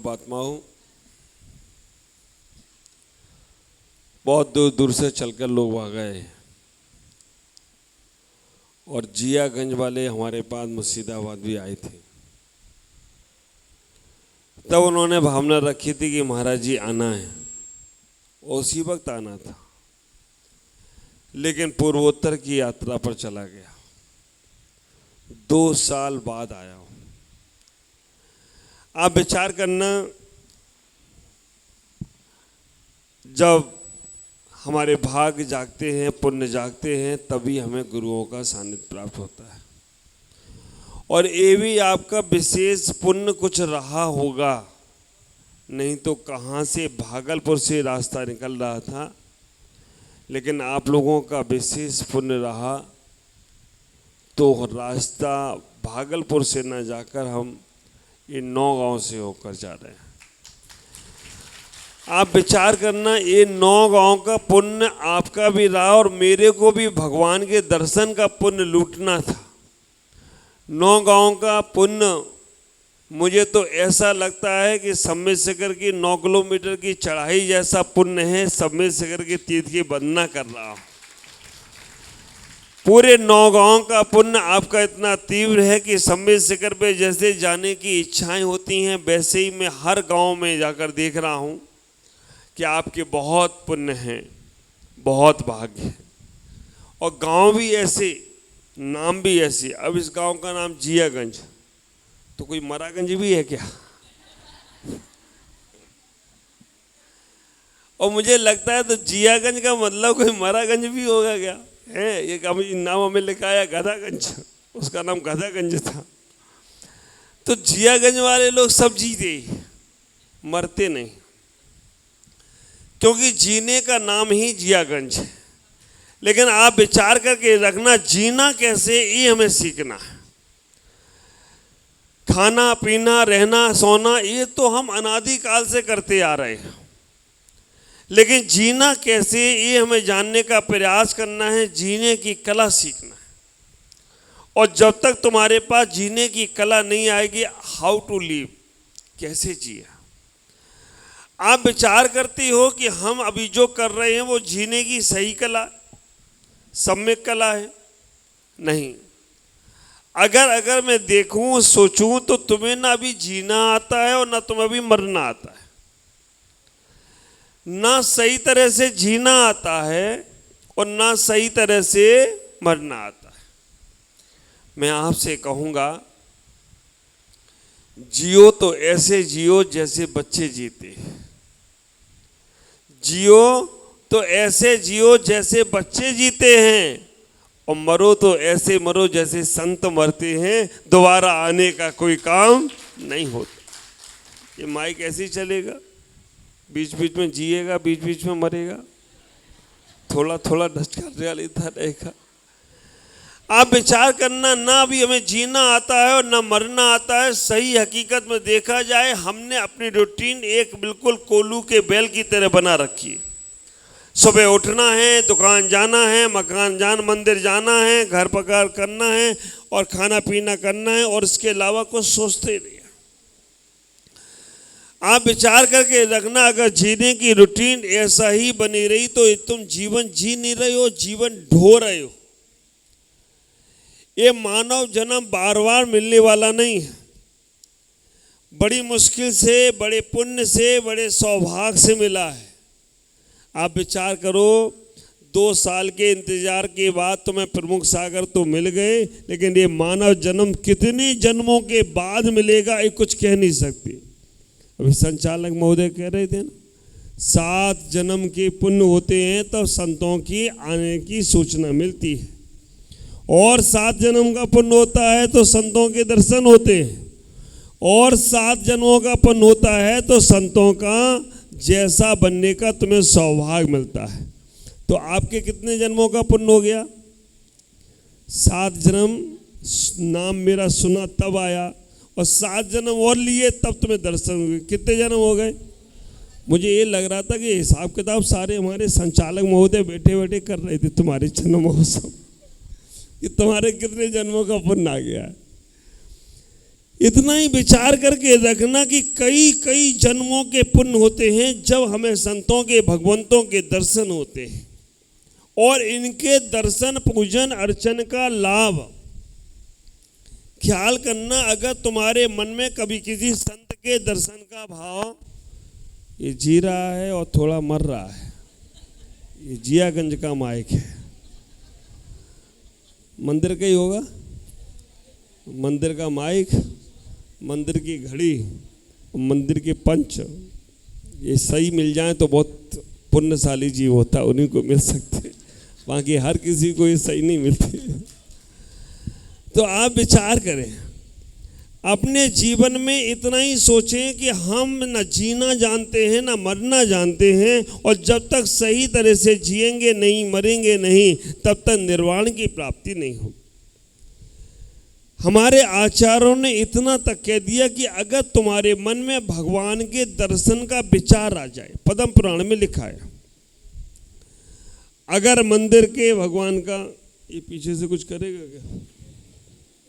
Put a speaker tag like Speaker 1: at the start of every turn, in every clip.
Speaker 1: पाप आत्माओं, बहुत दूर दूर से चलकर लोग आ गए और जियागंज वाले हमारे पास मुर्शिदाबाद भी आए थे। तब उन्होंने भावना रखी थी कि महाराज जी आना है, उसी वक्त आना था, लेकिन पूर्वोत्तर की यात्रा पर चला गया। 2 साल बाद आया हूं। आप विचार करना, जब हमारे भाग जागते हैं, पुण्य जागते हैं, तभी हमें गुरुओं का सानिध्य प्राप्त होता है। और ये भी आपका विशेष पुण्य कुछ रहा होगा, नहीं तो कहाँ से भागलपुर से रास्ता निकल रहा था, लेकिन आप लोगों का विशेष पुण्य रहा तो रास्ता भागलपुर से न जाकर हम ये 9 गांव से होकर जा रहे हैं। आप विचार करना, ये 9 गांव का पुण्य आपका भी रहा और मेरे को भी भगवान के दर्शन का पुण्य लूटना था। 9 गांव का पुण्य मुझे तो ऐसा लगता है कि सम्मेद शिखर की 9 किलोमीटर की चढ़ाई जैसा पुण्य है। सम्मेद शिखर के तीर्थ की वंदना कर रहा हूँ। पूरे 9 गांव का पुण्य आपका इतना तीव्र है कि सम्मेद शिखर पे जैसे जाने की इच्छाएं होती हैं, वैसे ही मैं हर गांव में जाकर देख रहा हूँ कि आपके बहुत पुण्य हैं, बहुत भाग्य है। और गांव भी ऐसे, नाम भी ऐसे। अब इस गांव का नाम जियागंज, तो कोई मरागंज भी है क्या? और मुझे लगता है तो जियागंज का मतलब कोई मरागंज भी होगा क्या है? ये नाम हमें लिखा है गधागंज, उसका नाम गधागंज था। तो जियागंज वाले लोग सब जीते, मरते नहीं, क्योंकि जीने का नाम ही जियागंज है। लेकिन आप विचार करके रखना, जीना कैसे ये हमें सीखना है। खाना पीना रहना सोना ये तो हम अनादिकाल से करते आ रहे हैं, लेकिन जीना कैसे ये हमें जानने का प्रयास करना है, जीने की कला सीखना है। और जब तक तुम्हारे पास जीने की कला नहीं आएगी, हाउ टू लिव, कैसे जिया। आप विचार करती हो कि हम अभी जो कर रहे हैं वो जीने की सही कला, सम्यक कला है? नहीं। अगर मैं देखूं सोचूं तो तुम्हें ना अभी जीना आता है और ना तुम्हें अभी मरना आता है। ना सही तरह से जीना आता है और ना सही तरह से मरना आता है। मैं आपसे कहूंगा, जियो तो ऐसे जियो जैसे बच्चे जीते। जियो तो ऐसे जियो जैसे बच्चे जीते हैं, और मरो तो ऐसे मरो जैसे संत मरते हैं। दोबारा आने का कोई काम नहीं होता। ये माइक ऐसे ही चलेगा, बीच बीच में जिएगा, बीच बीच में मरेगा, थोड़ा थोड़ा ढटका लेता रहेगा। आप विचार करना, ना भी हमें जीना आता है और ना मरना आता है। सही हकीकत में देखा जाए, हमने अपनी रूटीन एक बिल्कुल कोल्हू के बैल की तरह बना रखी है। सुबह उठना है, दुकान जाना है, मकान मंदिर जाना है, घर पकार करना है और खाना पीना करना है, और इसके अलावा कुछ सोचते नहीं। आप विचार करके रखना, अगर जीने की रूटीन ऐसा ही बनी रही तो तुम जीवन जी नहीं रहे हो, जीवन ढो रहे हो। ये मानव जन्म बार बार मिलने वाला नहीं है। बड़ी मुश्किल से, बड़े पुण्य से, बड़े सौभाग्य से मिला है। आप विचार करो, 2 साल के इंतजार के बाद तुम्हें प्रमुख सागर तो मिल गए, लेकिन ये मानव जन्म कितने जन्मों के बाद मिलेगा ये कुछ कह नहीं सकते। अभी संचालक महोदय कह रहे थे ना, 7 जन्म के पुण्य होते हैं तब संतों की आने की सूचना मिलती है, और 7 जन्म का पुण्य होता है तो संतों के दर्शन होते हैं, और 7 जन्मों का पुण्य होता है तो संतों का जैसा बनने का तुम्हें सौभाग्य मिलता है। तो आपके कितने जन्मों का पुण्य हो गया? 7 जन्म नाम मेरा सुना तब आया, और 7 जन्म और लिए तब तुम्हें दर्शन हुए। कितने जन्म हो गए? मुझे ये लग रहा था कि हिसाब किताब सारे हमारे संचालक महोदय बैठे बैठे कर रहे थे तुम्हारे जन्म महोत्सव, कि तुम्हारे कितने जन्मों का पुण्य आ गया है। इतना ही विचार करके रखना कि कई कई जन्मों के पुण्य होते हैं जब हमें संतों के भगवंतों के दर्शन होते हैं, और इनके दर्शन पूजन अर्चन का लाभ ख्याल करना। अगर तुम्हारे मन में कभी किसी संत के दर्शन का भाव, ये जी रहा है और थोड़ा मर रहा है, ये जियागंज का माइक है, मंदिर का ही होगा, मंदिर का माइक, मंदिर की घड़ी, मंदिर के पंच, ये सही मिल जाए तो बहुत पुण्यशाली जीव होता है, उन्हीं को मिल सकते, बाकी हर किसी को ये सही नहीं मिलती। तो आप विचार करें, अपने जीवन में इतना ही सोचें कि हम न जीना जानते हैं न मरना जानते हैं, और जब तक सही तरह से जिएंगे नहीं, मरेंगे नहीं, तब तक निर्वाण की प्राप्ति नहीं होगी। हमारे आचार्यों ने इतना तक कह दिया कि अगर तुम्हारे मन में भगवान के दर्शन का विचार आ जाए, पद्म पुराण में लिखा है, अगर मंदिर के भगवान का, ये पीछे से कुछ करेगा क्या?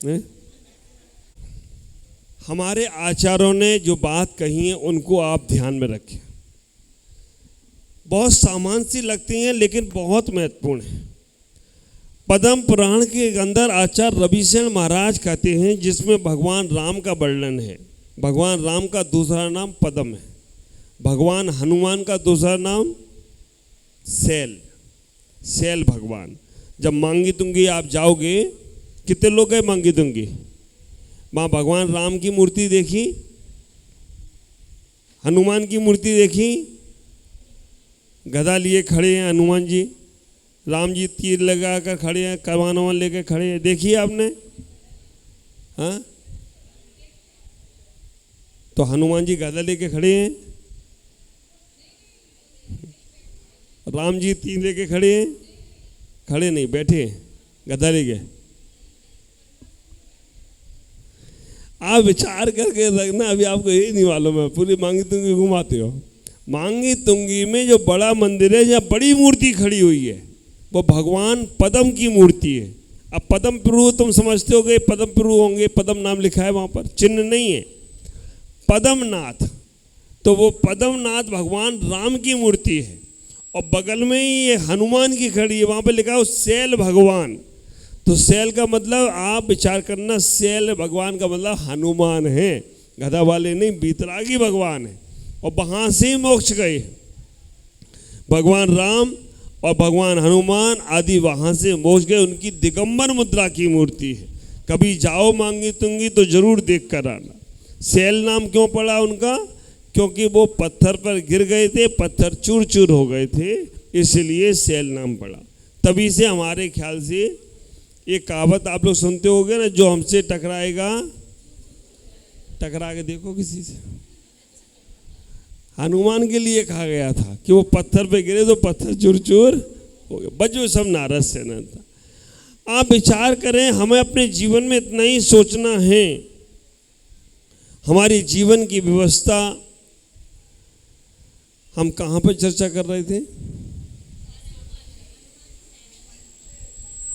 Speaker 1: नहीं? हमारे आचार्यों ने जो बात कही है उनको आप ध्यान में रखें। बहुत सामान्य सी लगती हैं लेकिन बहुत महत्वपूर्ण है। पद्म पुराण के अंदर आचार्य रविशरण महाराज कहते हैं, जिसमें भगवान राम का वर्णन है। भगवान राम का दूसरा नाम पद्म है, भगवान हनुमान का दूसरा नाम शैल भगवान। जब मांगी तुंगी आप जाओगे, कितने लोग गए मांगी तुंगी? वहाँ भगवान राम की मूर्ति देखी, हनुमान की मूर्ति देखी, गदा लिए खड़े हैं हनुमान जी, राम जी तीर लगा कर खड़े हैं, कमान वमान लेकर खड़े हैं, देखिए आपने? हाँ, तो हनुमान जी गदा लेके खड़े हैं, राम जी तीर लेके खड़े हैं, खड़े नहीं बैठे हैं, गदा लेके। आप विचार करके रखना, अभी आपको यही नहीं मालूम है, पूरी मांगी तुंगी घुमाते हो। मांगी तुंगी में जो बड़ा मंदिर है, जहाँ बड़ी मूर्ति खड़ी हुई है, वो भगवान पद्म की मूर्ति है। अब पद्म प्रभु तुम समझते हो गए, पद्म प्रभु होंगे, पद्म नाम लिखा है वहाँ पर, चिन्ह नहीं है, पद्मनाथ। तो वो पद्मनाथ भगवान राम की मूर्ति है, और बगल में ही ये हनुमान की खड़ी है, वहाँ पर लिखा है शैल भगवान। तो शैल का मतलब आप विचार करना, शैल भगवान का मतलब हनुमान है, गधा वाले नहीं, बीतरागी भगवान है। और वहाँ से मोक्ष गए भगवान राम और भगवान हनुमान आदि, वहाँ से मोक्ष गए। उनकी दिगंबर मुद्रा की मूर्ति है। कभी जाओ मांगी तुंगी तो जरूर देख कर आना। शैल नाम क्यों पड़ा उनका? क्योंकि वो पत्थर पर गिर गए थे, पत्थर चूर चूर हो गए थे, इसलिए शैल नाम पड़ा। तभी से हमारे ख्याल से ये कहावत आप लोग सुनते होंगे ना, जो हमसे टकराएगा, टकरा के देखो किसी से। हनुमान के लिए कहा गया था कि वो पत्थर पे गिरे तो पत्थर चूर चूर हो गए, बचो सब नारद से न था। आप विचार करें, हमें अपने जीवन में इतना ही सोचना है। हमारी जीवन की व्यवस्था, हम कहाँ पर चर्चा कर रहे थे?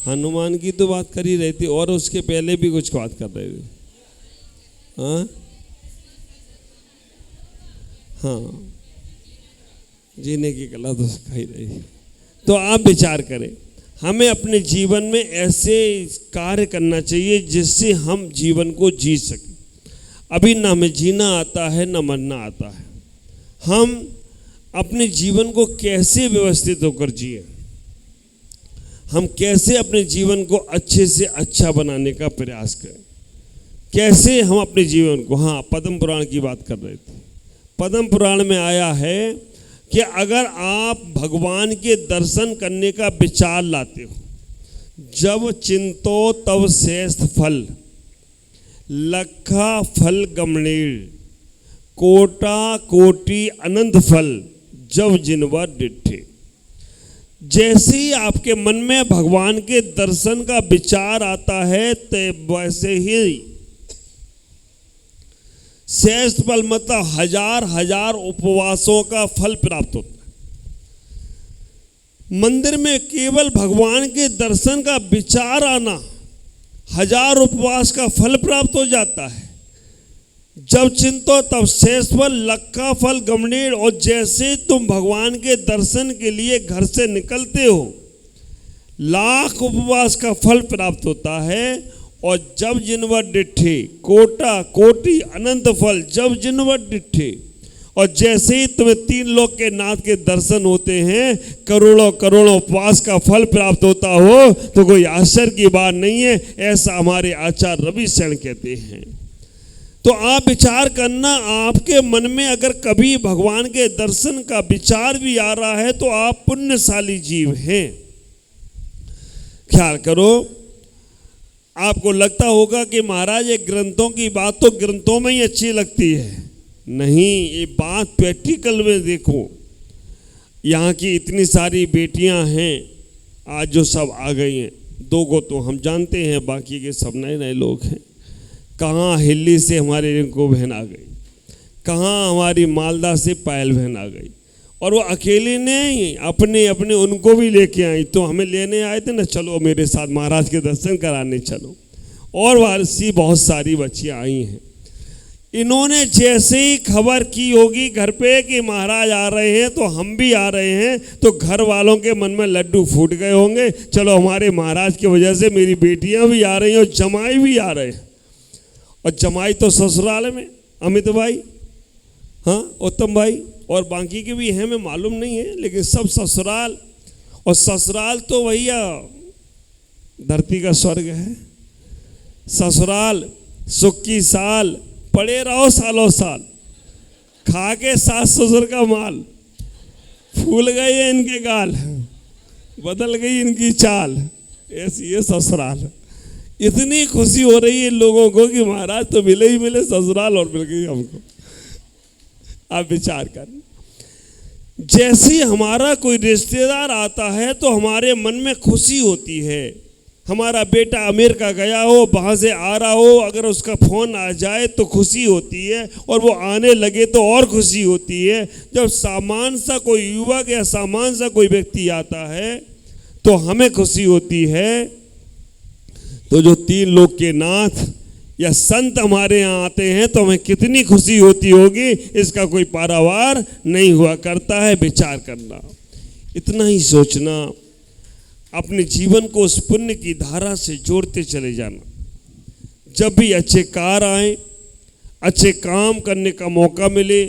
Speaker 1: हनुमान की तो बात कर ही रहे थे, और उसके पहले भी कुछ बात कर रहे थे। हाँ हाँ, जीने की कला तो सिखा ही रही। तो आप विचार करें, हमें अपने जीवन में ऐसे कार्य करना चाहिए जिससे हम जीवन को जी सकें। अभी ना हमें जीना आता है ना मरना आता है। हम अपने जीवन को कैसे व्यवस्थित होकर जिए, हम कैसे अपने जीवन को अच्छे से अच्छा बनाने का प्रयास करें, कैसे हम अपने जीवन को, हाँ पद्म पुराण की बात कर रहे थे। पद्म पुराण में आया है कि अगर आप भगवान के दर्शन करने का विचार लाते हो, जब चिंतो तब श्रेष्ठ फल, लखा फल गमणीर, कोटा कोटि अनंत फल, जब जिनवर डिठे। जैसे ही आपके मन में भगवान के दर्शन का विचार आता है, तो वैसे ही श्रेष्ठ फल, मतलब हजार हजार उपवासों का फल प्राप्त होता है। मंदिर में केवल भगवान के दर्शन का विचार आना, हजार उपवास का फल प्राप्त हो जाता है। जब चिंतो तब शेष फल, लक्का फल गमनेर। और जैसे तुम भगवान के दर्शन के लिए घर से निकलते हो, लाख उपवास का फल प्राप्त होता है। और जब जिनवर डिठे, कोटा कोटि अनंत फल जब जिनवर डिठे। और जैसे ही तुम्हें 3 लोक के नाथ के दर्शन होते हैं, करोड़ों करोड़ों उपवास का फल प्राप्त होता हो, तो कोई आश्चर्य की बात नहीं है। ऐसा हमारे आचार्य रवि शरण कहते हैं। तो आप विचार करना, आपके मन में अगर कभी भगवान के दर्शन का विचार भी आ रहा है तो आप पुण्यशाली जीव हैं। ख्याल करो, आपको लगता होगा कि महाराज ये ग्रंथों की बात तो ग्रंथों में ही अच्छी लगती है। नहीं, ये बात प्रैक्टिकल में देखो। यहाँ की इतनी सारी बेटियां हैं आज जो सब आ गई हैं। 2 को तो हम जानते हैं, बाकी के सब नए नए लोग हैं। कहाँ हिल्ली से हमारी रिंकू बहन आ गई, कहाँ हमारी मालदा से पायल बहन आ गई। और वो अकेले नहीं, अपने अपने उनको भी लेके आई। तो हमें लेने आए थे ना, चलो मेरे साथ महाराज के दर्शन कराने चलो। और वारसी बहुत सारी बच्चियाँ आई हैं। इन्होंने जैसे ही खबर की होगी घर पे कि महाराज आ रहे हैं, तो हम भी आ रहे हैं, तो घर वालों के मन में लड्डू फूट गए होंगे। चलो हमारे महाराज की वजह से मेरी बेटियां भी आ रही हैं और जमाई भी आ रहे हैं। और जमाई तो ससुराल में अमित भाई, हाँ उत्तम भाई, और बाकी के भी हैं, मैं मालूम नहीं है, लेकिन सब ससुराल। और ससुराल तो भैया धरती का स्वर्ग है। ससुराल सुख की साल, पड़े रहो सालों साल, खा के सास ससुर का माल। फूल गए इनके गाल, बदल गई इनकी चाल, ऐसी है ससुराल। इतनी खुशी हो रही है लोगों को कि महाराज तो मिले ही मिले, ससुराल और मिल गई हमको। आप विचार कर, जैसे हमारा कोई रिश्तेदार आता है तो हमारे मन में खुशी होती है। हमारा बेटा अमेरिका गया हो, वहाँ से आ रहा हो, अगर उसका फ़ोन आ जाए तो खुशी होती है, और वो आने लगे तो और खुशी होती है। जब सामान्य सा कोई युवक या सामान्य सा कोई व्यक्ति आता है तो हमें खुशी होती है। तो जो 3 लोक के नाथ या संत हमारे यहाँ आते हैं तो हमें कितनी खुशी होती होगी, इसका कोई पारावार नहीं हुआ करता है। विचार करना, इतना ही सोचना, अपने जीवन को उस पुण्य की धारा से जोड़ते चले जाना। जब भी अच्छे कार्य आए, अच्छे काम करने का मौका मिले,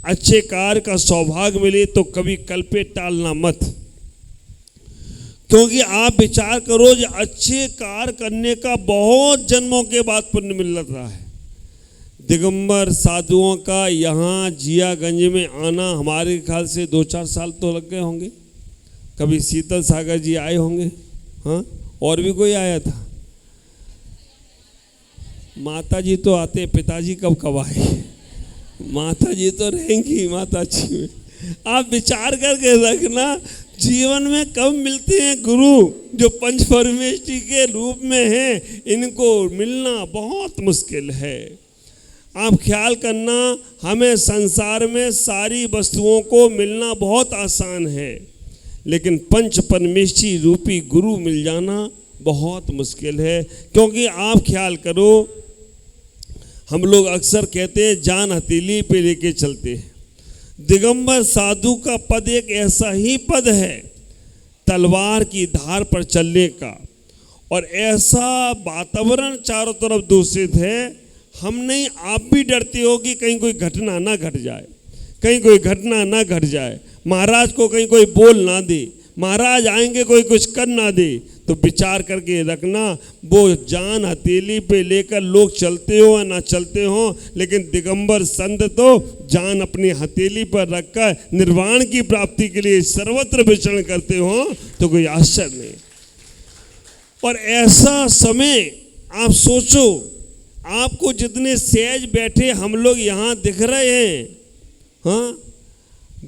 Speaker 1: अच्छे कार्य का सौभाग्य मिले, तो कभी कल पे टालना मत। क्योंकि आप विचार करो, जो अच्छे कार्य करने का बहुत जन्मों के बाद पुण्य मिल रहा है। दिगंबर साधुओं का यहाँ जियागंज में आना हमारे ख्याल से 2-4 साल तो लग गए होंगे। कभी शीतल सागर जी आए होंगे, हाँ, और भी कोई आया था। माता जी तो आते, पिताजी कब कब आए? माता जी तो रहेंगी माता जी में। आप विचार करके रखना, जीवन में कब मिलते हैं गुरु जो पंच परमेष्टि के रूप में हैं। इनको मिलना बहुत मुश्किल है। आप ख्याल करना, हमें संसार में सारी वस्तुओं को मिलना बहुत आसान है, लेकिन पंच परमेष्टि रूपी गुरु मिल जाना बहुत मुश्किल है। क्योंकि आप ख्याल करो, हम लोग अक्सर कहते हैं जान हथेली पे लेके चलते हैं। दिगंबर साधु का पद एक ऐसा ही पद है, तलवार की धार पर चलने का। और ऐसा वातावरण चारों तरफ दूषित है, हम नहीं, आप भी डरते हो कि कहीं कोई घटना ना घट जाए, कहीं कोई घटना ना घट जाए, महाराज को कहीं कोई बोल ना दे, महाराज आएंगे कोई कुछ कर ना दे। तो विचार करके रखना, वो जान हथेली पे लेकर लोग चलते हो या ना चलते हो, लेकिन दिगंबर संत तो जान अपनी हथेली पर रखकर निर्वाण की प्राप्ति के लिए सर्वत्र विचरण करते हो, तो कोई आश्चर्य नहीं। और ऐसा समय आप सोचो, आपको जितने सहज बैठे हम लोग यहाँ दिख रहे हैं, हाँ,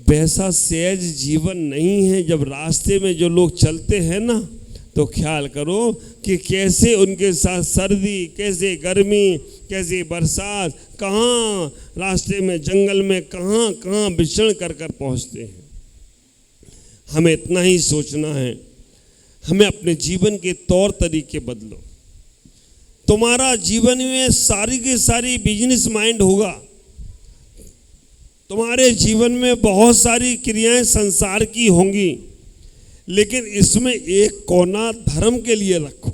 Speaker 1: वैसा सहज जीवन नहीं है। जब रास्ते में जो लोग चलते हैं ना, तो ख्याल करो कि कैसे उनके साथ सर्दी, कैसे गर्मी, कैसे बरसात, कहाँ रास्ते में जंगल में कहाँ कहाँ विचरण कर कर पहुँचते हैं। हमें इतना ही सोचना है, हमें अपने जीवन के तौर तरीके बदलो। तुम्हारा जीवन में सारी की सारी बिजनेस माइंड होगा, तुम्हारे जीवन में बहुत सारी क्रियाएं संसार की होंगी, लेकिन इसमें एक कोना धर्म के लिए रखो,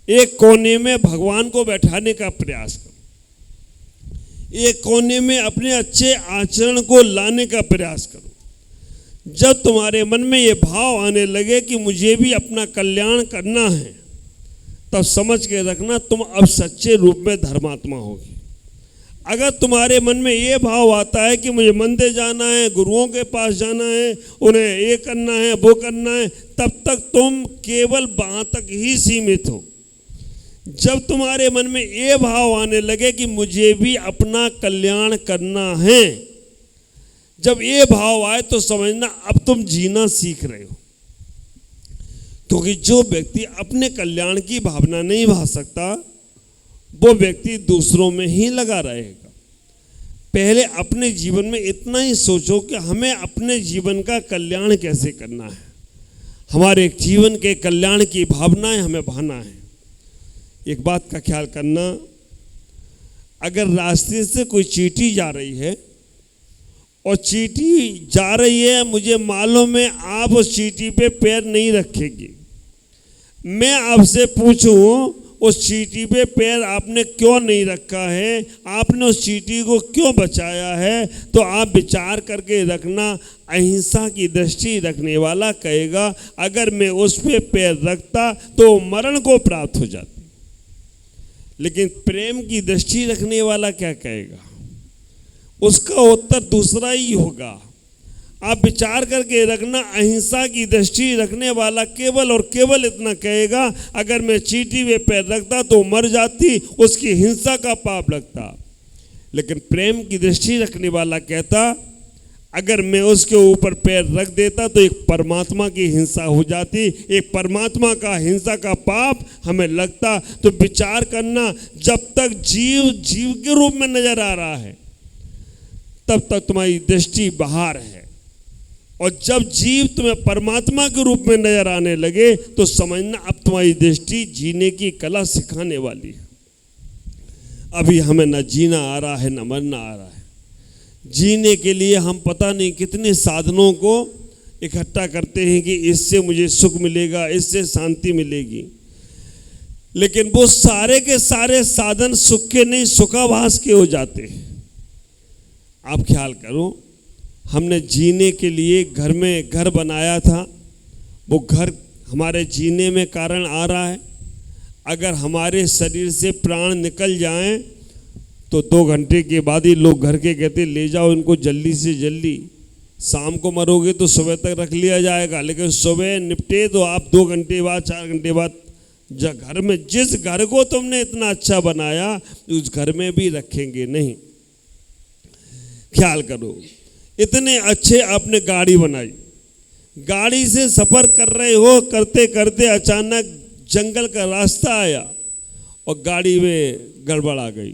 Speaker 1: एक कोने में भगवान को बैठाने का प्रयास करो, एक कोने में अपने अच्छे आचरण को लाने का प्रयास करो। जब तुम्हारे मन में ये भाव आने लगे कि मुझे भी अपना कल्याण करना है, तब समझ के रखना तुम अब सच्चे रूप में धर्मात्मा होगी। अगर तुम्हारे मन में ये भाव आता है कि मुझे मंदिर जाना है, गुरुओं के पास जाना है, उन्हें ये करना है, वो करना है, तब तक तुम केवल वहाँ तक ही सीमित हो। जब तुम्हारे मन में ये भाव आने लगे कि मुझे भी अपना कल्याण करना है, जब ये भाव आए तो समझना अब तुम जीना सीख रहे हो। क्योंकि जो व्यक्ति अपने कल्याण की भावना नहीं भा सकता, वो व्यक्ति दूसरों में ही लगा रहेगा। पहले अपने जीवन में इतना ही सोचो कि हमें अपने जीवन का कल्याण कैसे करना है, हमारे जीवन के कल्याण की भावनाएं हमें भाना है। एक बात का ख्याल करना, अगर रास्ते से कोई चींटी जा रही है और चींटी जा रही है, मुझे मालूम है आप उस चींटी पे पैर नहीं रखेंगे, मैं आपसे पूछूं उस चींटी पे पैर आपने क्यों नहीं रखा है, आपने उस चींटी को क्यों बचाया है, तो आप विचार करके रखना। अहिंसा की दृष्टि रखने वाला कहेगा अगर मैं उस पे पैर रखता तो मरण को प्राप्त हो जाता। लेकिन प्रेम की दृष्टि रखने वाला क्या कहेगा, उसका उत्तर दूसरा ही होगा। आप विचार करके रखना, अहिंसा की दृष्टि रखने वाला केवल और केवल इतना कहेगा अगर मैं चींटी में पैर रखता तो मर जाती, उसकी हिंसा का पाप लगता। लेकिन प्रेम की दृष्टि रखने वाला कहता अगर मैं उसके ऊपर पैर रख देता तो एक परमात्मा की हिंसा हो जाती, एक परमात्मा का हिंसा का पाप हमें लगता। तो विचार करना, जब तक जीव जीव के रूप में नजर आ रहा है तब तक तुम्हारी दृष्टि बाहर है, और जब जीव तुम्हें परमात्मा के रूप में नजर आने लगे तो समझना अब तुम्हारी दृष्टि जीने की कला सिखाने वाली है। अभी हमें न जीना आ रहा है न मरना आ रहा है। जीने के लिए हम पता नहीं कितने साधनों को इकट्ठा करते हैं कि इससे मुझे सुख मिलेगा, इससे शांति मिलेगी, लेकिन वो सारे के सारे साधन सुख के नहीं, सुखाभास के हो जाते हैं। आप ख्याल करो, हमने जीने के लिए घर में घर बनाया था, वो घर हमारे जीने में कारण आ रहा है। अगर हमारे शरीर से प्राण निकल जाएं तो 2 घंटे के बाद ही लोग घर के कहते ले जाओ इनको जल्दी से जल्दी, शाम को मरोगे तो सुबह तक रख लिया जाएगा, लेकिन सुबह निपटे तो आप 2 घंटे बाद 4 घंटे बाद घर में, जिस घर को तुमने इतना अच्छा बनाया उस घर में भी रखेंगे नहीं। ख्याल करो, इतने अच्छे आपने गाड़ी बनाई, गाड़ी से सफर कर रहे हो, करते करते अचानक जंगल का रास्ता आया और गाड़ी में गड़बड़ आ गई।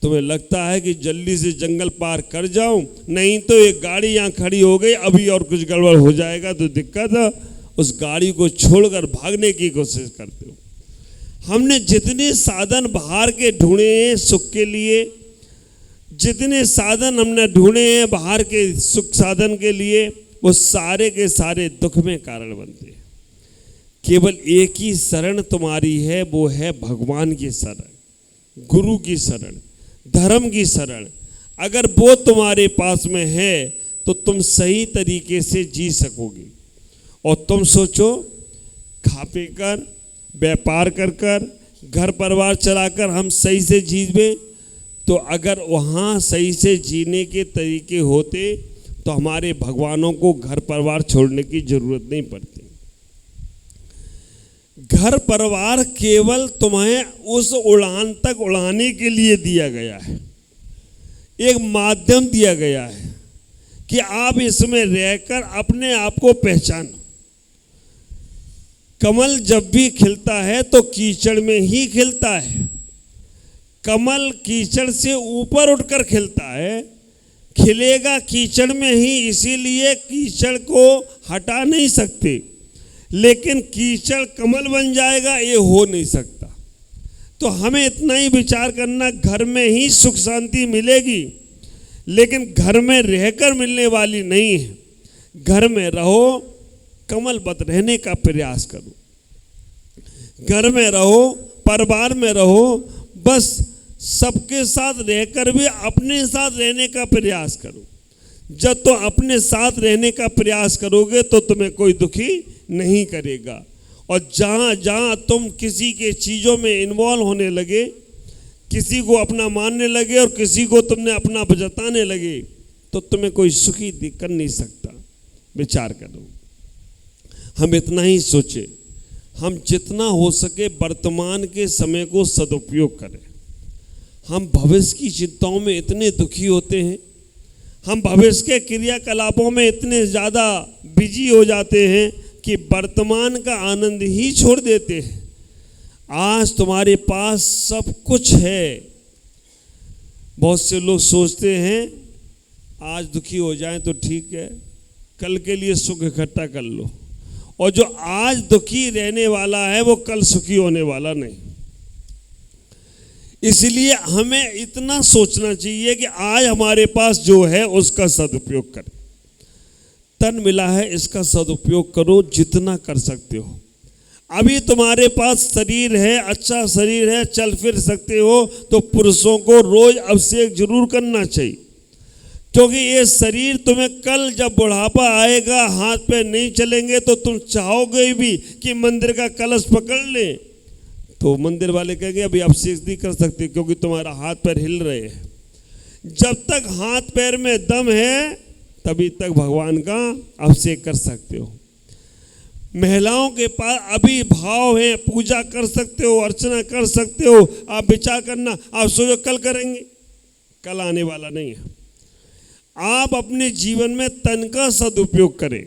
Speaker 1: तुम्हें लगता है कि जल्दी से जंगल पार कर जाऊं, नहीं तो एक गाड़ी यहाँ खड़ी हो गई, अभी और कुछ गड़बड़ हो जाएगा तो दिक्कत है। उस गाड़ी को छोड़कर भागने की कोशिश करते हो। हमने जितने साधन बाहर के ढूंढे हैं सुख के लिए, जितने साधन हमने ढूंढे हैं बाहर के सुख साधन के लिए, वो सारे के सारे दुख में कारण बनते हैं। केवल एक ही शरण तुम्हारी है, वो है भगवान की शरण, गुरु की शरण, धर्म की शरण। अगर वो तुम्हारे पास में है तो तुम सही तरीके से जी सकोगे। और तुम सोचो, खा पी कर, व्यापार कर कर, घर परिवार चलाकर हम सही से जीवे, तो अगर वहाँ सही से जीने के तरीके होते तो हमारे भगवानों को घर परिवार छोड़ने की जरूरत नहीं पड़ती। घर परिवार केवल तुम्हें उस उड़ान तक उड़ाने के लिए दिया गया है, एक माध्यम दिया गया है कि आप इसमें रहकर अपने आप को पहचानो। कमल जब भी खिलता है तो कीचड़ में ही खिलता है। कमल कीचड़ से ऊपर उठकर खिलता है, खिलेगा कीचड़ में ही, इसीलिए कीचड़ को हटा नहीं सकते। लेकिन कीचड़ कमल बन जाएगा ये हो नहीं सकता। तो हमें इतना ही विचार करना, घर में ही सुख शांति मिलेगी, लेकिन घर में रहकर मिलने वाली नहीं है। घर में रहो, कमलवत रहने का प्रयास करो। घर में रहो, परिवार में रहो, बस सबके साथ रहकर भी अपने साथ रहने का प्रयास करो। जब तुम अपने साथ रहने का प्रयास करोगे तो तुम्हें कोई दुखी नहीं करेगा। और जहाँ जहाँ तुम किसी के चीज़ों में इन्वॉल्व होने लगे, किसी को अपना मानने लगे और किसी को तुमने अपना जताने लगे, तो तुम्हें कोई सुखी कर नहीं सकता। विचार करो, हम इतना ही सोचे, हम जितना हो सके वर्तमान के समय को सदुपयोग करें। हम भविष्य की चिंताओं में इतने दुखी होते हैं, हम भविष्य के क्रियाकलापों में इतने ज़्यादा बिजी हो जाते हैं कि वर्तमान का आनंद ही छोड़ देते हैं। आज तुम्हारे पास सब कुछ है। बहुत से लोग सोचते हैं आज दुखी हो जाएं तो ठीक है, कल के लिए सुख इकट्ठा कर लो। और जो आज दुखी रहने वाला है वो कल सुखी होने वाला नहीं। इसलिए हमें इतना सोचना चाहिए कि आज हमारे पास जो है उसका सदुपयोग करें। तन मिला है, इसका सदुपयोग करो जितना कर सकते हो। अभी तुम्हारे पास शरीर है, अच्छा शरीर है, चल फिर सकते हो, तो पुरुषों को रोज अभिषेक जरूर करना चाहिए। क्योंकि ये शरीर तुम्हें कल जब बुढ़ापा आएगा, हाथ पैर नहीं चलेंगे, तो तुम चाहोगे भी कि मंदिर का कलश पकड़ लें, तो मंदिर वाले कहेंगे अभी अभिषेक नहीं कर सकते क्योंकि तुम्हारा हाथ पैर हिल रहे हैं। जब तक हाथ पैर में दम है तभी तक भगवान का अभिषेक कर सकते हो। महिलाओं के पास अभी भाव है, पूजा कर सकते हो, अर्चना कर सकते हो। आप विचार करना, आप सोचो कल करेंगे, कल आने वाला नहीं है। आप अपने जीवन में तन का सदुपयोग करें।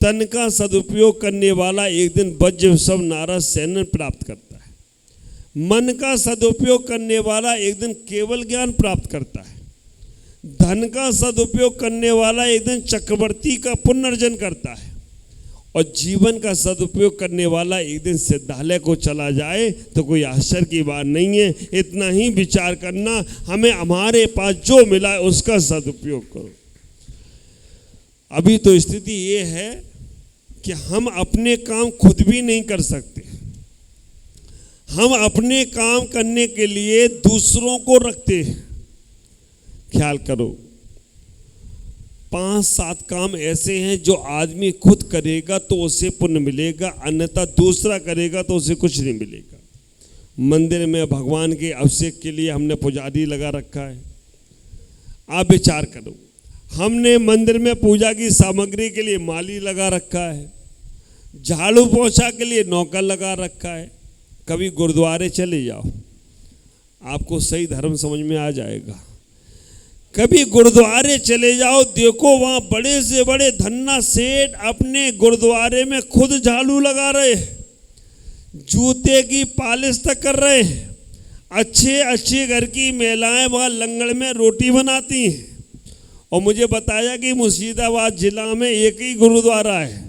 Speaker 1: तन का सदुपयोग करने वाला एक दिन वज्र सब नारद सैन्य प्राप्त करता है। मन का सदुपयोग करने वाला एक दिन केवल ज्ञान प्राप्त करता है। धन का सदुपयोग करने वाला एक दिन चक्रवर्ती का पुनर्जन करता है। और जीवन का सदुपयोग करने वाला एक दिन सिद्धालय को चला जाए तो कोई आश्चर्य की बात नहीं है। इतना ही विचार करना, हमें हमारे पास जो मिला है उसका सदुपयोग करो। अभी तो स्थिति ये है कि हम अपने काम खुद भी नहीं कर सकते। हम अपने काम करने के लिए दूसरों को रखते हैं। ख्याल करो, 5-7 काम ऐसे हैं जो आदमी खुद करेगा तो उसे पुण्य मिलेगा, अन्यथा दूसरा करेगा तो उसे कुछ नहीं मिलेगा। मंदिर में भगवान के अभिषेक के लिए हमने पुजारी लगा रखा है। आप विचार करो, हमने मंदिर में पूजा की सामग्री के लिए माली लगा रखा है, झाड़ू पोछा के लिए नौकर लगा रखा है। कभी गुरुद्वारे चले जाओ, आपको सही धर्म समझ में आ जाएगा। कभी गुरुद्वारे चले जाओ, देखो वहाँ बड़े से बड़े धन्ना सेठ अपने गुरुद्वारे में खुद झाड़ू लगा रहे हैं, जूते की पालिश तक कर रहे हैं। अच्छे अच्छे घर की महिलाएं वहाँ लंगड़ में रोटी बनाती हैं। और मुझे बताया कि मुर्शिदाबाद जिला में एक ही गुरुद्वारा है।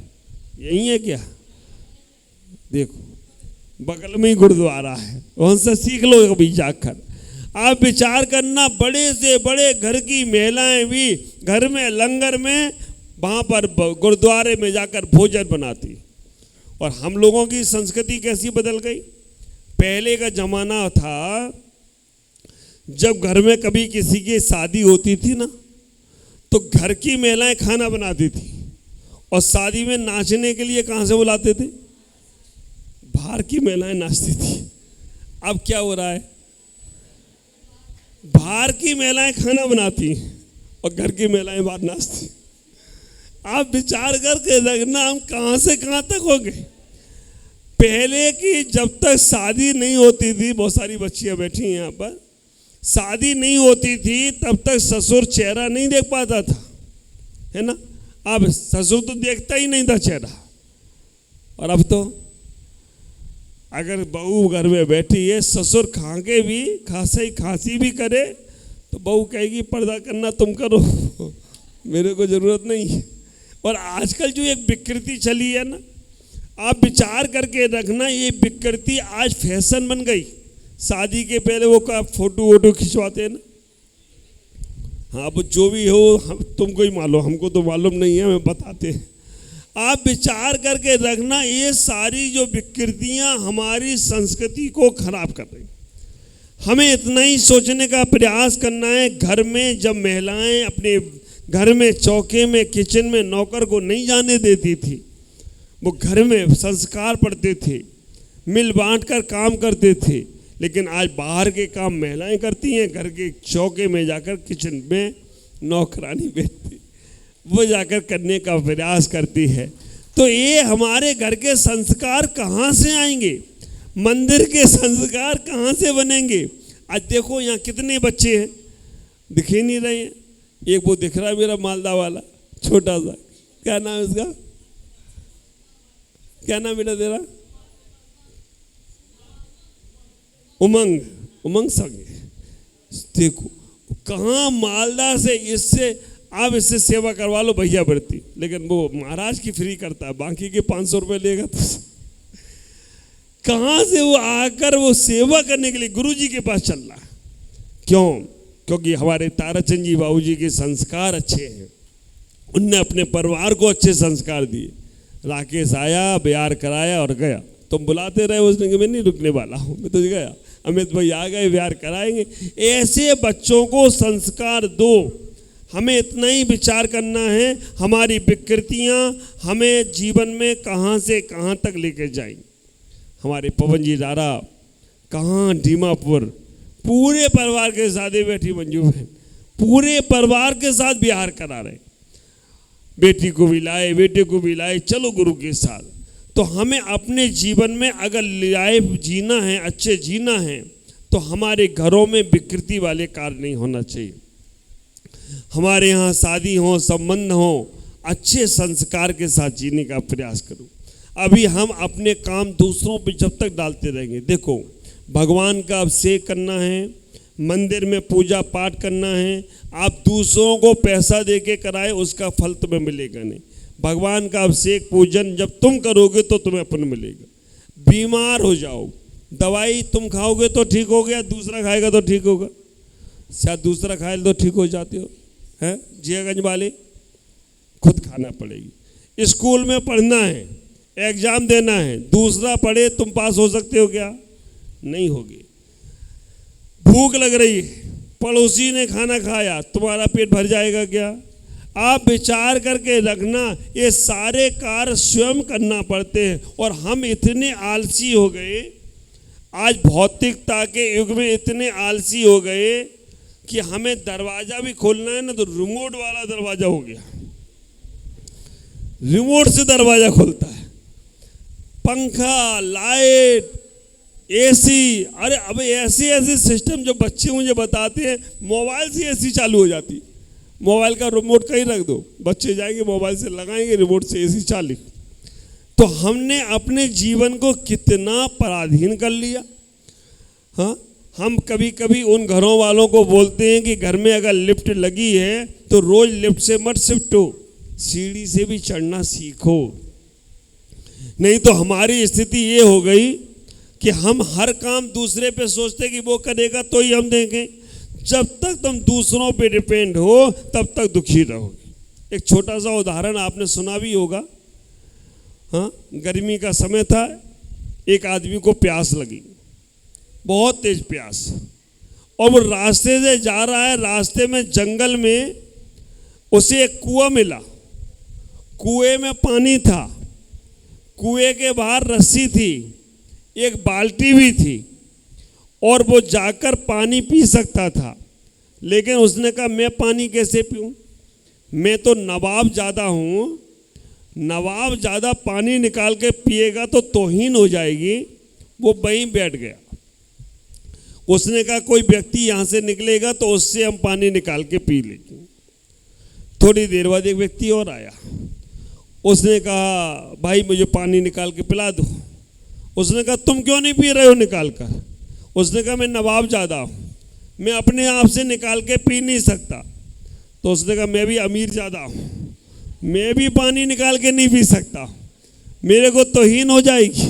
Speaker 1: यही है क्या? देखो बगल में ही गुरुद्वारा है, वहाँ से सीख लो कभी जाकर। आप विचार करना, बड़े से बड़े घर की महिलाएं भी घर में लंगर में वहाँ पर गुरुद्वारे में जाकर भोजन बनाती। और हम लोगों की संस्कृति कैसी बदल गई। पहले का जमाना था, जब घर में कभी किसी की शादी होती थी ना, तो घर की महिलाएं खाना बनाती थी। और शादी में नाचने के लिए कहाँ से बुलाते थे? बाहर की महिलाएं नाचती थी। अब क्या हो रहा है? बाहर की महिलाएं खाना बनाती और घर की महिलाएं बाहर नाचती। आप विचार करके देखना, हम कहाँ से कहाँ तक हो गए। पहले की जब तक शादी नहीं होती थी, बहुत सारी बच्चियां बैठी हैं यहाँ पर, शादी नहीं होती थी तब तक ससुर चेहरा नहीं देख पाता था, है ना। अब ससुर तो देखता ही नहीं था चेहरा। और अब तो अगर बहू घर में बैठी है, ससुर खांसी भी करे तो बहू कहेगी पर्दा करना तुम करो, मेरे को जरूरत नहीं है। और आजकल जो एक विकृति चली है ना, आप विचार करके रखना, ये विकृति आज फैशन बन गई। शादी के पहले वो का फोटो वोटो खिंचवाते हैं ना। हाँ, अब जो भी हो तुमको ही मालूम, हमको तो मालूम नहीं है, हमें बताते हैं। आप विचार करके रखना, ये सारी जो विकृतियां हमारी संस्कृति को खराब कर रही। हमें इतना ही सोचने का प्रयास करना है, घर में जब महिलाएं अपने घर में चौके में किचन में नौकर को नहीं जाने देती थी, वो घर में संस्कार पढ़ते थे, मिल बांट कर काम करते थे। लेकिन आज बाहर के काम महिलाएं करती हैं, घर के चौके में जाकर किचन में नौकरानी बैठती, वो जाकर करने का प्रयास करती है। तो ये हमारे घर के संस्कार कहाँ से आएंगे? मंदिर के संस्कार कहाँ से बनेंगे? आज देखो यहाँ कितने बच्चे हैं, दिख ही नहीं रहे हैं। एक वो दिख रहा है मेरा मालदा वाला छोटा सा, क्या नाम है उसका, क्या नाम बेटा तेरा? उमंग, उमंग संग। देखो कहाँ मालदा से, इससे आप इससे सेवा करवा लो भैया बढ़ती, लेकिन वो महाराज की फ्री करता है, बाकी के 500 रुपये लेगा। तो कहाँ से वो आकर वो सेवा करने के लिए गुरु जी के पास चल रहा है? क्यों? क्योंकि हमारे ताराचंद जी बाबू जी के संस्कार अच्छे हैं, उनने अपने परिवार को अच्छे संस्कार दिए। राकेश आया, ब्याह कराया और गया। तुम बुलाते रहे, उसने कि मैं नहीं रुकने वाला हूँ, मैं तो गया। अमित भाई आ गए, ब्याह कराएंगे। ऐसे बच्चों को संस्कार दो। हमें इतना ही विचार करना है, हमारी विकृतियाँ हमें जीवन में कहाँ से कहाँ तक लेकर जाएंगी। हमारे पवन जी दारा कहाँ दीमापुर पूरे परिवार के साथ बैठी, मंजू बहन पूरे परिवार के साथ बिहार करा रहे, बेटी को भी लाए, बेटे को भी लाए, चलो गुरु के साथ। तो हमें अपने जीवन में अगर लाइफ जीना है, अच्छे जीना है, तो हमारे घरों में विकृति वाले कार्य नहीं होना चाहिए। हमारे यहाँ शादी हो, संबंध हो, अच्छे संस्कार के साथ जीने का प्रयास करो। अभी हम अपने काम दूसरों पे जब तक डालते रहेंगे, देखो भगवान का अभिषेक करना है, मंदिर में पूजा पाठ करना है, आप दूसरों को पैसा दे के कराए उसका फल तुम्हें मिलेगा नहीं। भगवान का अभिषेक पूजन जब तुम करोगे तो तुम्हें अपन मिलेगा। बीमार हो जाओ, दवाई तुम खाओगे तो ठीक हो गया, दूसरा खाएगा तो ठीक होगा, शायद दूसरा खाए तो ठीक हो जाते हो, हैं जियागंज वाले, खुद खाना पड़ेगी। स्कूल में पढ़ना है, एग्जाम देना है, दूसरा पढ़े तुम पास हो सकते हो क्या? नहीं होगी। भूख लग रही है, पड़ोसी ने खाना खाया, तुम्हारा पेट भर जाएगा क्या? आप विचार करके रखना, ये सारे कार्य स्वयं करना पड़ते हैं। और हम इतने आलसी हो गए, आज भौतिकता के युग में इतने आलसी हो गए कि हमें दरवाजा भी खोलना है ना तो रिमोट वाला दरवाजा हो गया, रिमोट से दरवाजा खुलता है। पंखा, लाइट, एसी, अरे अब ऐसे ऐसे सिस्टम जो बच्चे मुझे बताते हैं, मोबाइल से एसी चालू हो जाती, मोबाइल का रिमोट कहीं रख दो, बच्चे जाएंगे मोबाइल से लगाएंगे, रिमोट से एसी चालू। तो हमने अपने जीवन को कितना पराधीन कर लिया। हाँ, हम कभी कभी उन घरों वालों को बोलते हैं कि घर में अगर लिफ्ट लगी है तो रोज लिफ्ट से मत शिफ्ट हो, सीढ़ी से भी चढ़ना सीखो। नहीं तो हमारी स्थिति ये हो गई कि हम हर काम दूसरे पे सोचते कि वो करेगा तो ही हम देंगे। जब तक तुम दूसरों पे डिपेंड हो तब तक दुखी रहोगे। एक छोटा सा उदाहरण आपने सुना भी होगा। हाँ, गर्मी का समय था, एक आदमी को प्यास लगी, बहुत तेज प्यास, और वो रास्ते से जा रहा है, रास्ते में जंगल में उसे एक कुआं मिला, कुएं में पानी था, कुएं के बाहर रस्सी थी, एक बाल्टी भी थी और वो जाकर पानी पी सकता था। लेकिन उसने कहा मैं पानी कैसे पीऊं, मैं तो नवाब ज़्यादा हूँ, नवाब ज़्यादा पानी निकाल के पिएगा तो तौहीन हो जाएगी। वो वहीं बैठ गया। उसने कहा कोई व्यक्ति यहाँ से निकलेगा तो उससे हम पानी निकाल के पी लेंगे। थोड़ी देर बाद एक व्यक्ति और आया, उसने कहा भाई मुझे पानी निकाल के पिला दो। उसने कहा तुम क्यों नहीं पी रहे हो निकाल कर? उसने कहा मैं नवाब ज़्यादा हूँ, मैं अपने आप से निकाल के पी नहीं सकता। तो उसने कहा मैं भी अमीर ज़्यादा हूँ, मैं भी पानी निकाल के नहीं पी सकता, मेरे को तौहीन हो जाएगी।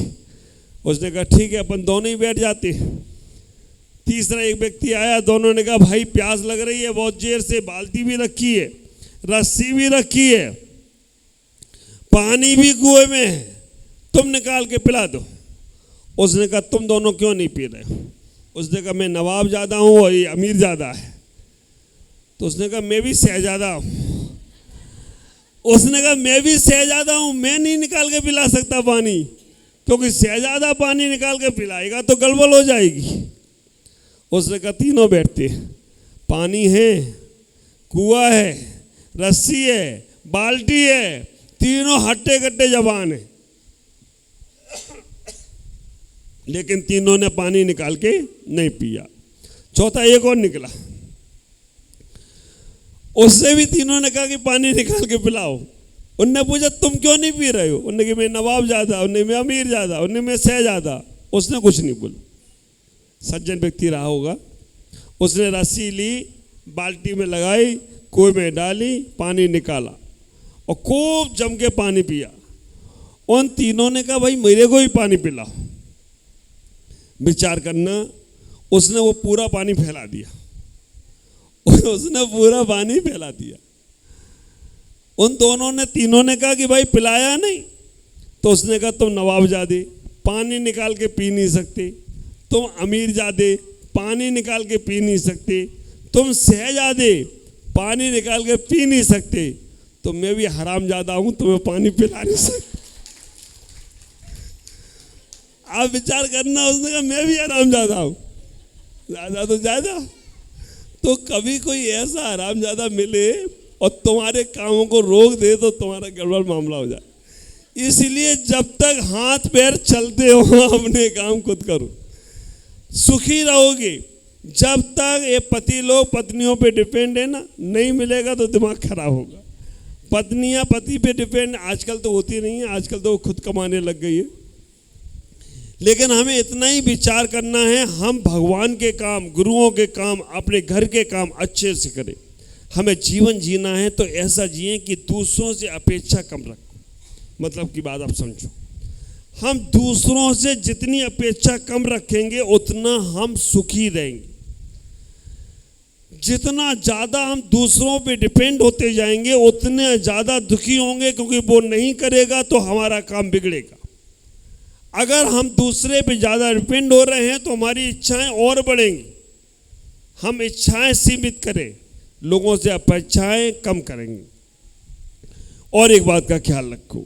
Speaker 1: उसने कहा ठीक है अपन दोनों ही बैठ जाते हैं। तीसरा एक व्यक्ति आया, दोनों ने कहा भाई प्यास लग रही है बहुत देर से, बाल्टी भी रखी है, रस्सी भी रखी है, पानी भी कुएं में है, तुम निकाल के पिला दो। उसने कहा तुम दोनों क्यों नहीं पी रहे हो? उसने कहा मैं नवाब ज़्यादा हूँ और ये अमीर ज़्यादा है। तो उसने कहा मैं भी शहजादा हूँ। उसने कहा मैं भी शहजादा हूँ, मैं नहीं निकाल के पिला सकता पानी, क्योंकि शहजादा पानी निकाल के पिलाएगा तो गड़बड़ हो जाएगी। उसने कहा तीनों बैठते, पानी है, कुआं है, रस्सी है, बाल्टी है, तीनों हट्टे कट्टे जबान है, लेकिन तीनों ने पानी निकाल के नहीं पिया। चौथा एक और निकला, उससे भी तीनों ने कहा कि पानी निकाल के पिलाओ। उनने पूछा तुम क्यों नहीं पी रहे हो? उनने कहा मैं नवाब ज़्यादा, उनने मैं अमीर ज़्यादा, उनने मैं शहजादा। उसने कुछ नहीं बोला, सज्जन व्यक्ति रहा होगा। उसने रस्सी ली, बाल्टी में लगाई, कुएं में डाली, पानी निकाला और खूब जम के पानी पिया। उन तीनों ने कहा भाई मेरे को ही पानी पिलाओ। विचार करना, उसने वो पूरा पानी फैला दिया, उसने पूरा पानी फैला दिया। उन दोनों ने, तीनों ने कहा कि भाई पिलाया नहीं। तो उसने कहा तुम नवाबजादे, पानी निकाल के पी नहीं सकते, तुम अमीरजादे, पानी निकाल के पी नहीं सकते, तुम शहजादे, पानी निकाल के पी नहीं सकते, तो मैं भी हरामजादा हूं, तुम्हें पानी पिला नहीं सकता। आप विचार करना, उसने कहा मैं भी हरामजादा हूं, ज्यादा तो ज्यादा। तो कभी कोई ऐसा हरामजादा मिले और तुम्हारे कामों को रोक दे तो तुम्हारा गड़बड़ मामला हो जाए। इसलिए जब तक हाथ पैर चलते हो अपने काम खुद करो, सुखी रहोगे। जब तक ये पति लोग पत्नियों पे डिपेंड है ना, नहीं मिलेगा तो दिमाग खराब होगा। पत्नियां पति पे डिपेंड आजकल तो होती नहीं है, आजकल तो वो खुद कमाने लग गई है। लेकिन हमें इतना ही विचार करना है, हम भगवान के काम, गुरुओं के काम, अपने घर के काम अच्छे से करें। हमें जीवन जीना है तो ऐसा जिए कि दूसरों से अपेक्षा कम रखो। मतलब की बात आप समझो, हम दूसरों से जितनी अपेक्षा कम रखेंगे उतना हम सुखी रहेंगे। जितना ज़्यादा हम दूसरों पे डिपेंड होते जाएंगे उतने ज़्यादा दुखी होंगे, क्योंकि वो नहीं करेगा तो हमारा काम बिगड़ेगा। अगर हम दूसरे पे ज़्यादा डिपेंड हो रहे हैं तो हमारी इच्छाएं और बढ़ेंगी। हम इच्छाएं सीमित करें, लोगों से अपेक्षाएं कम करेंगे। और एक बात का ख्याल रखो,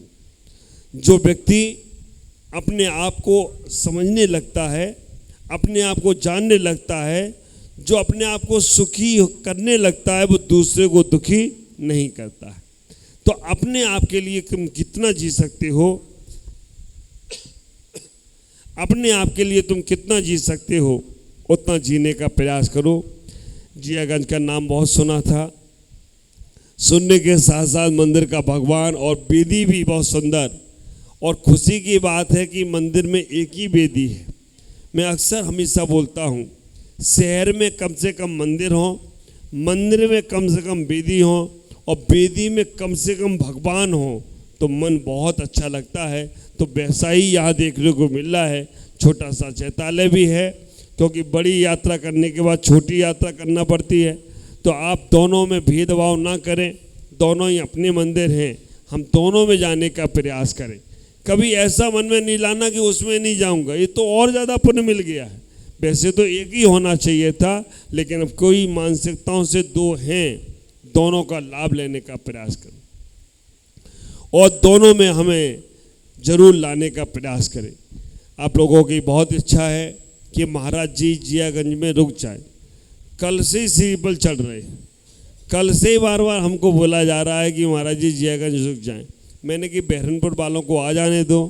Speaker 1: जो व्यक्ति अपने आप को समझने लगता है, अपने आप को जानने लगता है, जो अपने आप को सुखी करने लगता है, वो दूसरे को दुखी नहीं करता है। तो अपने आप के लिए तुम कितना जी सकते हो, अपने आप के लिए तुम कितना जी सकते हो उतना जीने का प्रयास करो। जियागंज का नाम बहुत सुना था, सुनने के साथ साथ मंदिर का भगवान और वेदी भी बहुत सुंदर। और खुशी की बात है कि मंदिर में एक ही वेदी है। मैं अक्सर हमेशा बोलता हूँ, शहर में कम से कम मंदिर हो, मंदिर में कम से कम वेदी हो, और वेदी में कम से कम भगवान हो तो मन बहुत अच्छा लगता है। तो वैसा ही यहाँ देखने को मिल रहा है। छोटा सा चैतालय भी है, क्योंकि बड़ी यात्रा करने के बाद छोटी यात्रा करना पड़ती है। तो आप दोनों में भेदभाव ना करें, दोनों ही अपने मंदिर हैं, हम दोनों में जाने का प्रयास करें। कभी ऐसा मन में नहीं लाना कि उसमें नहीं जाऊंगा, ये तो और ज़्यादा पुण्य मिल गया है। वैसे तो एक ही होना चाहिए था, लेकिन अब कोई मानसिकताओं से दो हैं, दोनों का लाभ लेने का प्रयास करें और दोनों में हमें जरूर लाने का प्रयास करें। आप लोगों की बहुत इच्छा है कि महाराज जी जियागंज में रुक जाए। कल से ही सीरियल चल रहे, कल से ही बार बार हमको बोला जा रहा है कि महाराज जी जियागंज रुक जाएं। मैंने कि बहरनपुर वालों को आ जाने दो।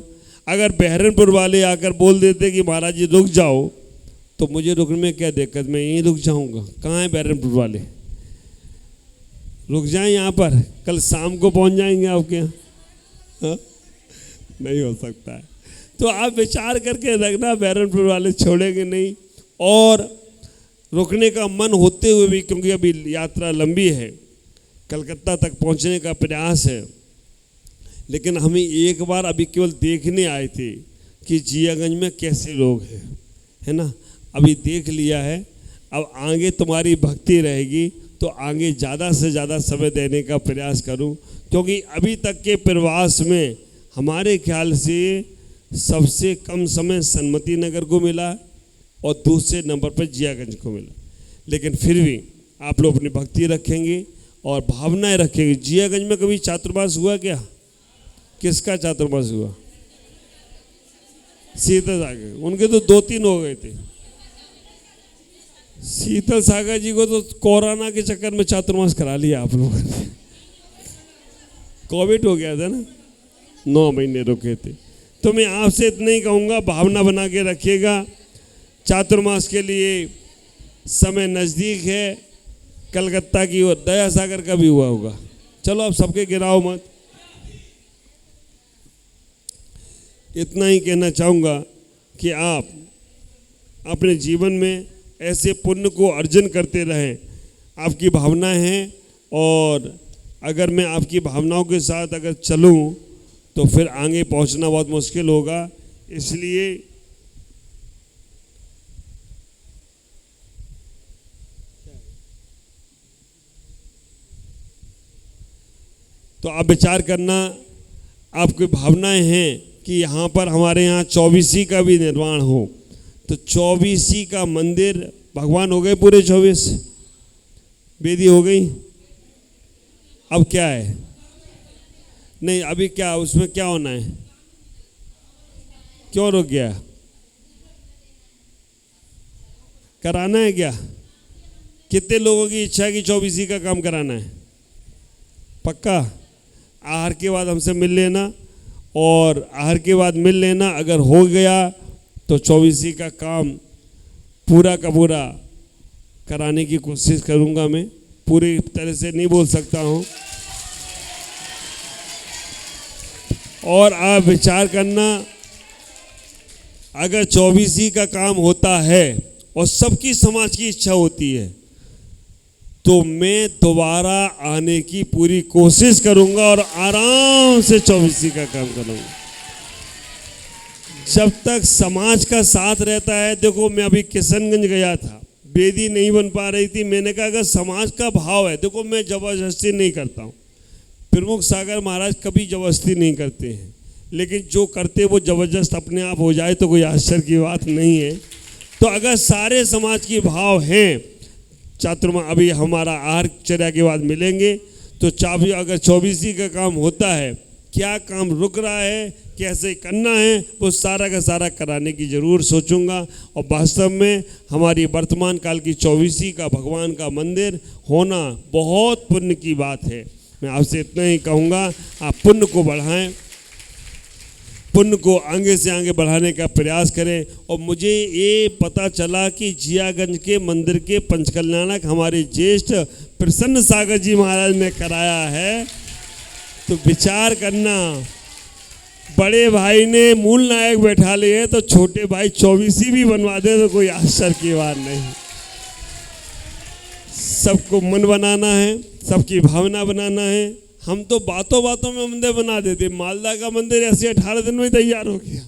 Speaker 1: अगर बहरनपुर वाले आकर बोल देते कि महाराज जी रुक जाओ, तो मुझे रुकने में क्या दिक्कत, मैं यहीं रुक जाऊंगा। कहाँ है बहरनपुर वाले? रुक जाएं यहाँ पर, कल शाम को पहुँच जाएंगे आपके यहाँ। हाँ? नहीं हो सकता है। तो आप विचार करके रखना, बहरनपुर वाले छोड़ेंगे नहीं। और रुकने का मन होते हुए भी, क्योंकि अभी यात्रा लंबी है, कलकत्ता तक पहुंचने का प्रयास है, लेकिन हमें एक बार अभी केवल देखने आए थे कि जियागंज में कैसे लोग हैं, है ना। अभी देख लिया है, अब आगे तुम्हारी भक्ति रहेगी तो आगे ज़्यादा से ज़्यादा समय देने का प्रयास करूं, क्योंकि अभी तक के प्रवास में हमारे ख्याल से सबसे कम समय सन्मति नगर को मिला और दूसरे नंबर पर जियागंज को मिला। लेकिन फिर भी आप लोग अपनी भक्ति रखेंगे और भावनाएं रखेंगे। जियागंज में कभी चातुर्मास हुआ क्या? किसका चातुर्मास हुआ? शीतल सागर, उनके तो 2-3 हो गए थे। शीतल सागर जी को तो कोरोना के चक्कर में चातुर्मास करा लिया आप लोगों ने। कोविड हो गया था ना, 9 महीने रुके थे। तो मैं आपसे इतना ही कहूँगा, भावना बना के रखिएगा। चातुर्मास के लिए समय नज़दीक है। कलकत्ता की ओर दया सागर का भी हुआ होगा। चलो अब सबके गिराओ मत। इतना ही कहना चाहूँगा कि आप अपने जीवन में ऐसे पुण्य को अर्जन करते रहें। आपकी भावनाएं हैं, और अगर मैं आपकी भावनाओं के साथ अगर चलूं तो फिर आगे पहुंचना बहुत मुश्किल होगा। इसलिए तो आप विचार करना, आपकी भावनाएं हैं कि यहाँ पर हमारे यहाँ 24 का भी निर्माण हो, तो 24 का मंदिर, भगवान हो गए पूरे 24, वेदी हो गई। अब क्या है? नहीं, अभी क्या उसमें क्या होना है? क्यों रुक गया? कराना है क्या? कितने लोगों की इच्छा है कि 24 का काम कराना है? पक्का? आहार के बाद हमसे मिल लेना, और आहार के बाद मिल लेना। अगर हो गया तो 24 का काम पूरा का पूरा कराने की कोशिश करूंगा। मैं पूरी तरह से नहीं बोल सकता हूं। और आप विचार करना, अगर 24 का काम होता है और सबकी समाज की इच्छा होती है तो मैं दोबारा आने की पूरी कोशिश करूंगा और आराम से 24 का काम करूंगा, जब तक समाज का साथ रहता है। देखो, मैं अभी किशनगंज गया था, वेदी नहीं बन पा रही थी। मैंने कहा अगर समाज का भाव है, देखो मैं जबरदस्ती नहीं करता हूँ, प्रमुख सागर महाराज कभी जबरदस्ती नहीं करते हैं, लेकिन जो करते वो जबरदस्त अपने आप हो जाए तो कोई आश्चर्य की बात नहीं है। तो अगर सारे समाज की भाव हैं, चातुर्मा अभी हमारा आहार चर्या के बाद मिलेंगे, तो चाबी अगर 24 का काम होता है, क्या काम रुक रहा है, कैसे करना है, वो सारा का सारा कराने की ज़रूर सोचूंगा। और वास्तव में हमारी वर्तमान काल की 24 का भगवान का मंदिर होना बहुत पुण्य की बात है। मैं आपसे इतना ही कहूँगा, आप पुण्य को बढ़ाएं, पुण्य को आगे से आगे बढ़ाने का प्रयास करें। और मुझे ये पता चला कि जियागंज के मंदिर के पंचकल्याणक हमारे ज्येष्ठ प्रसन्न सागर जी महाराज ने कराया है। तो विचार करना, बड़े भाई ने मूल नायक बैठा लिए तो छोटे भाई 24 भी बनवा दे तो कोई आश्चर्य की बात नहीं। सबको मन बनाना है, सबकी भावना बनाना है। हम तो बातों बातों में मंदिर बना देते। मालदा का मंदिर ऐसे 18 दिन में तैयार हो गया।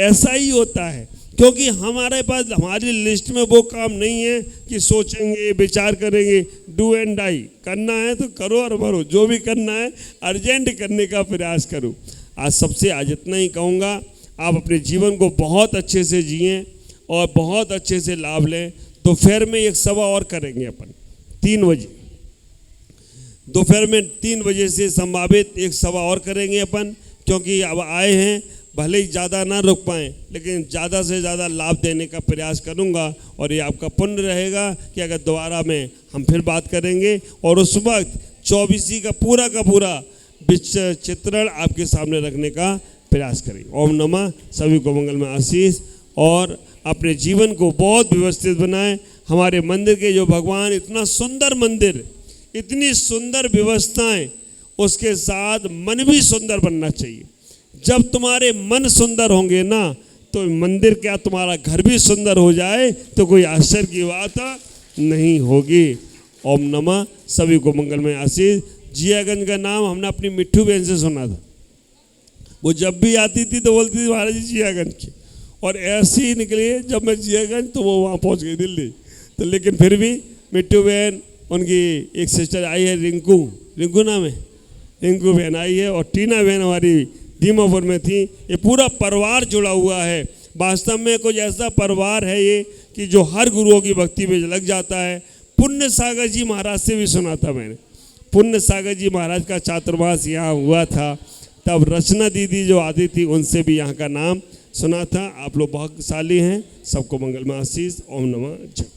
Speaker 1: ऐसा ही होता है, क्योंकि हमारे पास हमारी लिस्ट में वो काम नहीं है कि सोचेंगे, विचार करेंगे। डू एंड डाई, करना है तो करो और मरो, जो भी करना है अर्जेंट करने का प्रयास करो। आज इतना ही कहूँगा, आप अपने जीवन को बहुत अच्छे से जिएं और बहुत अच्छे से लाभ लें। दोपहर में एक सभा और करेंगे अपन 3 बजे, दोपहर में 3 बजे से संभावित एक सभा और करेंगे अपन, क्योंकि अब आए हैं, भले ही ज़्यादा ना रुक पाएँ, लेकिन ज़्यादा से ज़्यादा लाभ देने का प्रयास करूँगा। और ये आपका पुण्य रहेगा कि अगर दोबारा में हम फिर बात करेंगे और उस वक्त 24 का पूरा चित्रण आपके सामने रखने का प्रयास करेंगे। ओम नमः। सभी को मंगल में आशीष, और अपने जीवन को बहुत व्यवस्थित बनाएं। हमारे मंदिर के जो भगवान, इतना सुंदर मंदिर, इतनी सुंदर व्यवस्थाएं, उसके साथ मन भी सुंदर बनना चाहिए। जब तुम्हारे मन सुंदर होंगे ना, तो मंदिर क्या तुम्हारा घर भी सुंदर हो जाए तो कोई आश्चर्य की बात नहीं होगी। ओम नमः। सभी को मंगल में आशीष। जियागंज का नाम हमने अपनी मिट्ठू बहन से सुना था। वो जब भी आती थी तो बोलती थी महाराज जी जियागंज की, और ऐसे ही निकली जब मैं जियागंज तो वो वहाँ पहुँच गई दिल्ली। तो लेकिन फिर भी मिट्टू बहन, उनकी एक सिस्टर आई है रिंकू, रिंकू नाम है, रिंकू बहन आई है, और टीना बहन हमारी दीमापुर में थी। ये पूरा परिवार जुड़ा हुआ है। वास्तव में कुछ ऐसा परिवार है ये कि जो हर गुरुओं की भक्ति में लग जाता है। पुण्य सागर जी महाराज से भी सुना था मैंने, पुण्य सागर जी महाराज का चातुर्मास यहाँ हुआ था, तब रचना दीदी जो आती थी उनसे भी यहाँ का नाम सुना था। आप लोग भाग्यशाली हैं। सबको मंगल में आशीष। ओम नमः।